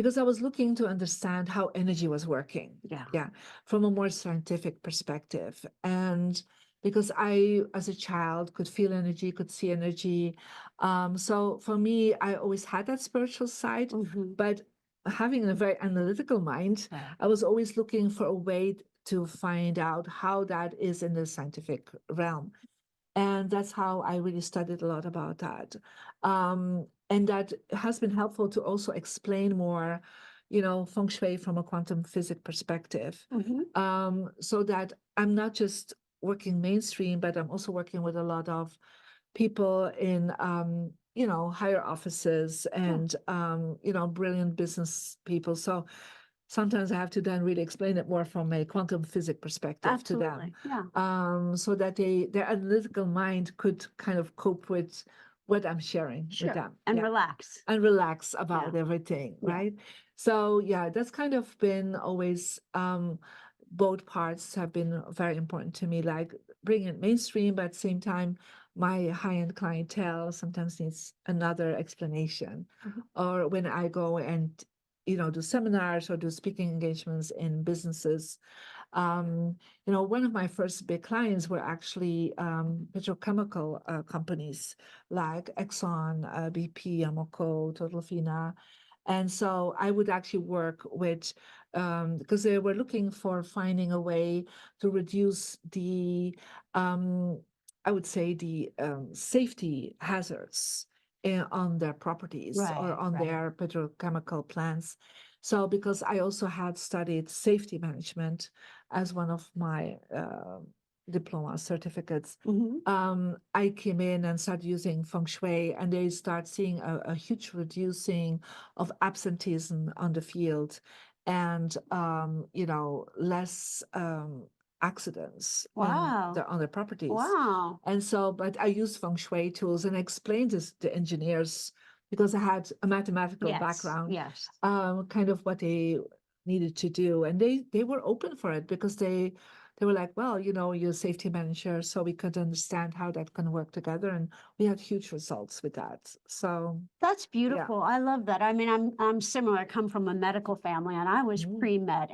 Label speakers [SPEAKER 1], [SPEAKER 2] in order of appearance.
[SPEAKER 1] because I was looking to understand how energy was working.
[SPEAKER 2] Yeah.
[SPEAKER 1] Yeah, from a more scientific perspective. And because I, as a child, could feel energy, could see energy. So for me, I always had that spiritual side,
[SPEAKER 2] Mm-hmm.
[SPEAKER 1] but having a very analytical mind,
[SPEAKER 2] Right.
[SPEAKER 1] I was always looking for a way to find out how that is in the scientific realm. And that's how I really studied a lot about that. And that has been helpful to also explain more, feng shui from a quantum physics perspective.
[SPEAKER 2] Mm-hmm.
[SPEAKER 1] So that I'm not just working mainstream, but I'm also working with a lot of people in, higher offices
[SPEAKER 2] Yeah.
[SPEAKER 1] and, brilliant business people. So sometimes I have to then really explain it more from a quantum physics perspective to them,
[SPEAKER 2] Absolutely. Yeah.
[SPEAKER 1] so that their analytical mind could kind of cope with what I'm sharing with
[SPEAKER 2] Sure.
[SPEAKER 1] them.
[SPEAKER 2] And
[SPEAKER 1] Yeah.
[SPEAKER 2] relax.
[SPEAKER 1] And relax
[SPEAKER 2] Yeah.
[SPEAKER 1] about everything,
[SPEAKER 2] Yeah.
[SPEAKER 1] right? So yeah, that's kind of been always, both parts have been very important to me, like bringing it mainstream, but at the same time, my high-end clientele sometimes needs another explanation.
[SPEAKER 2] Mhm.
[SPEAKER 1] Or when I go and, do seminars or do speaking engagements in businesses, one of my first big clients were actually petrochemical companies like Exxon, BP, Amoco, Totalfina. And so I would actually work with, because they were looking for finding a way to reduce um, I would say, the safety hazards on their properties or
[SPEAKER 2] Right.
[SPEAKER 1] on
[SPEAKER 2] Right.
[SPEAKER 1] their petrochemical plants. So, because I also had studied safety management as one of my diploma certificates,
[SPEAKER 2] Mm-hmm.
[SPEAKER 1] I came in and started using feng shui, and they start seeing a huge reducing of absenteeism on the field, and less accidents
[SPEAKER 2] Wow.
[SPEAKER 1] on the properties.
[SPEAKER 2] Wow.
[SPEAKER 1] And so, but I used feng shui tools and explained this to engineers because I had a mathematical
[SPEAKER 2] Yes.
[SPEAKER 1] background,
[SPEAKER 2] Yes.
[SPEAKER 1] kind of what they needed to do, and they were open for it because they were like, well, you're a safety manager, so we could understand how that can work together, and we had huge results with that. So
[SPEAKER 2] That's
[SPEAKER 1] yeah.
[SPEAKER 2] beautiful. I love that. I mean, I'm similar. I come from a medical family and I was
[SPEAKER 1] Mm.
[SPEAKER 2] pre-med.